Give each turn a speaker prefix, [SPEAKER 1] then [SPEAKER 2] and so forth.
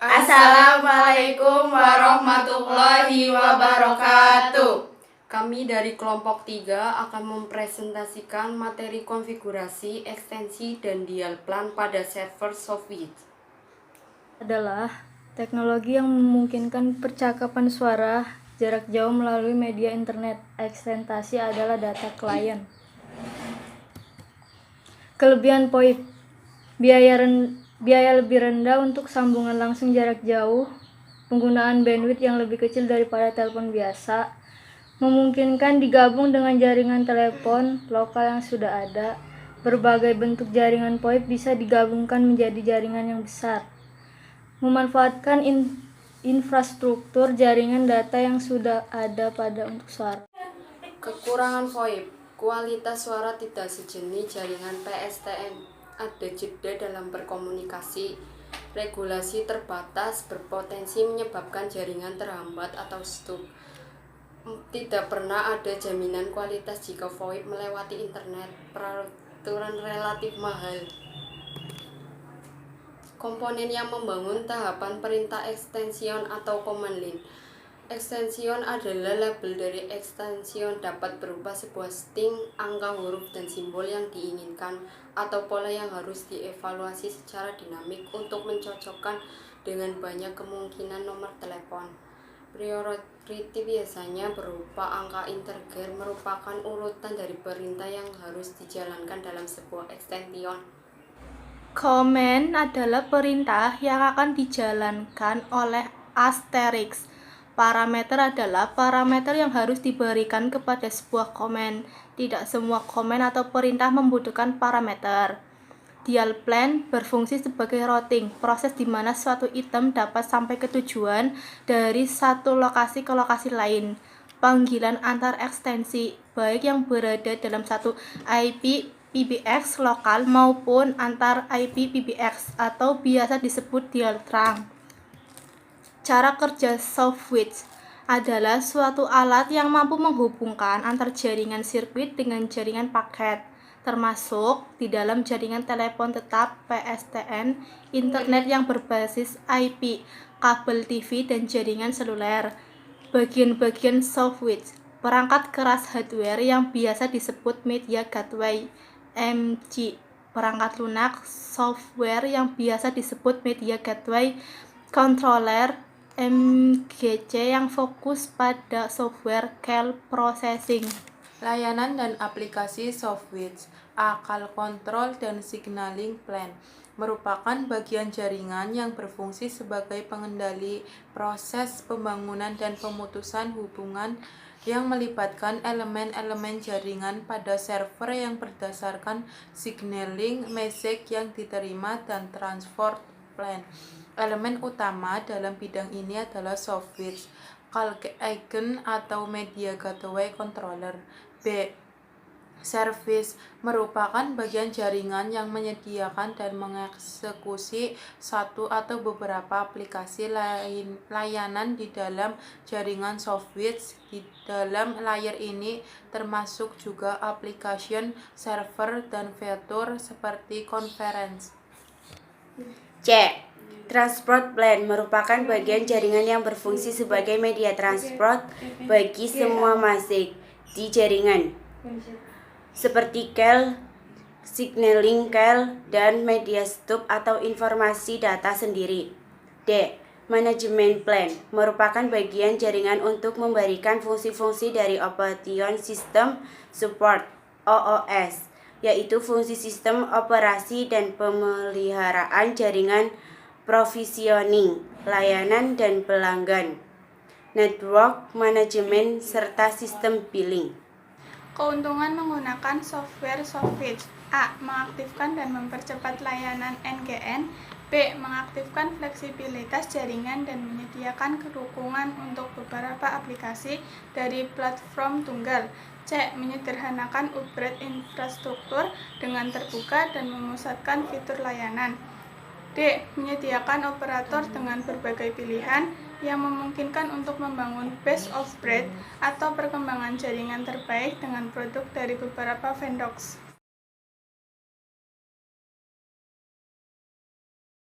[SPEAKER 1] Assalamualaikum warahmatullahi wabarakatuh. Kami dari kelompok 3 akan mempresentasikan materi konfigurasi, ekstensi, dan dial plan pada server SoftWidth.
[SPEAKER 2] Adalah teknologi yang memungkinkan percakapan suara jarak jauh melalui media internet. Ekstensi adalah data klien. Kelebihan VoIP: biaya lebih rendah untuk sambungan langsung jarak jauh, penggunaan bandwidth yang lebih kecil daripada telepon biasa, memungkinkan digabung dengan jaringan telepon lokal yang sudah ada. Berbagai bentuk jaringan VoIP bisa digabungkan menjadi jaringan yang besar. Memanfaatkan infrastruktur jaringan data yang sudah ada pada untuk suara.
[SPEAKER 1] Kekurangan VoIP: kualitas suara tidak sejenis jaringan PSTN, ada jeda dalam berkomunikasi, regulasi terbatas berpotensi menyebabkan jaringan terhambat atau stuck. Tidak pernah ada jaminan kualitas jika VoIP melewati internet. Peraturan relatif mahal. Komponen yang membangun tahapan perintah ekstension atau command line. Ekstension adalah label dari ekstension, dapat berupa sebuah string, angka, huruf, dan simbol yang diinginkan atau pola yang harus dievaluasi secara dinamik untuk mencocokkan dengan banyak kemungkinan nomor telepon. Priority biasanya berupa angka integer, merupakan urutan dari perintah yang harus dijalankan dalam sebuah ekstension.
[SPEAKER 3] Command adalah perintah yang akan dijalankan oleh asterisk. Parameter adalah parameter yang harus diberikan kepada sebuah command. Tidak semua command atau perintah membutuhkan parameter. Dial plan berfungsi sebagai routing, proses di mana suatu item dapat sampai ke tujuan dari satu lokasi ke lokasi lain. Panggilan antar ekstensi, baik yang berada dalam satu IP PBX lokal maupun antar IP PBX atau biasa disebut dial trunk. Cara kerja SoftWidth adalah suatu alat yang mampu menghubungkan antar jaringan sirkuit dengan jaringan paket, termasuk di dalam jaringan telepon tetap PSTN, internet yang berbasis IP, kabel TV, dan jaringan seluler. Bagian-bagian SoftWidth: perangkat keras hardware yang biasa disebut Media Gateway (MG), perangkat lunak software yang biasa disebut Media Gateway Controller (MGC) yang fokus pada software call processing.
[SPEAKER 4] Layanan dan aplikasi SoftWidth, akal kontrol dan signaling plan, merupakan bagian jaringan yang berfungsi sebagai pengendali proses pembangunan dan pemutusan hubungan yang melibatkan elemen-elemen jaringan pada server yang berdasarkan signaling message yang diterima dan transport plan. Elemen utama dalam bidang ini adalah SoftWidth, call agent atau Media Gateway Controller. B. Service merupakan bagian jaringan yang menyediakan dan mengeksekusi satu atau beberapa aplikasi layanan di dalam jaringan SoftWidth. Di dalam layer ini termasuk juga application, server, dan fitur seperti conference.
[SPEAKER 5] C. Transport plan merupakan bagian jaringan yang berfungsi sebagai media transport bagi semua masuk di jaringan, seperti call, signaling call, dan media stub atau informasi data sendiri. D. Management plan merupakan bagian jaringan untuk memberikan fungsi-fungsi dari Operation System Support (OOS), yaitu fungsi sistem operasi dan pemeliharaan jaringan, provisioning, layanan dan pelanggan, network management, serta sistem billing.
[SPEAKER 3] Keuntungan menggunakan software SoftWidth: A. Mengaktifkan dan mempercepat layanan NGN. B. Mengaktifkan fleksibilitas jaringan dan menyediakan dukungan untuk beberapa aplikasi dari platform tunggal. C. Menyederhanakan upgrade infrastruktur dengan terbuka dan memusatkan fitur layanan. D. Menyediakan operator dengan berbagai pilihan yang memungkinkan untuk membangun best of breed atau perkembangan jaringan terbaik dengan produk dari beberapa vendors.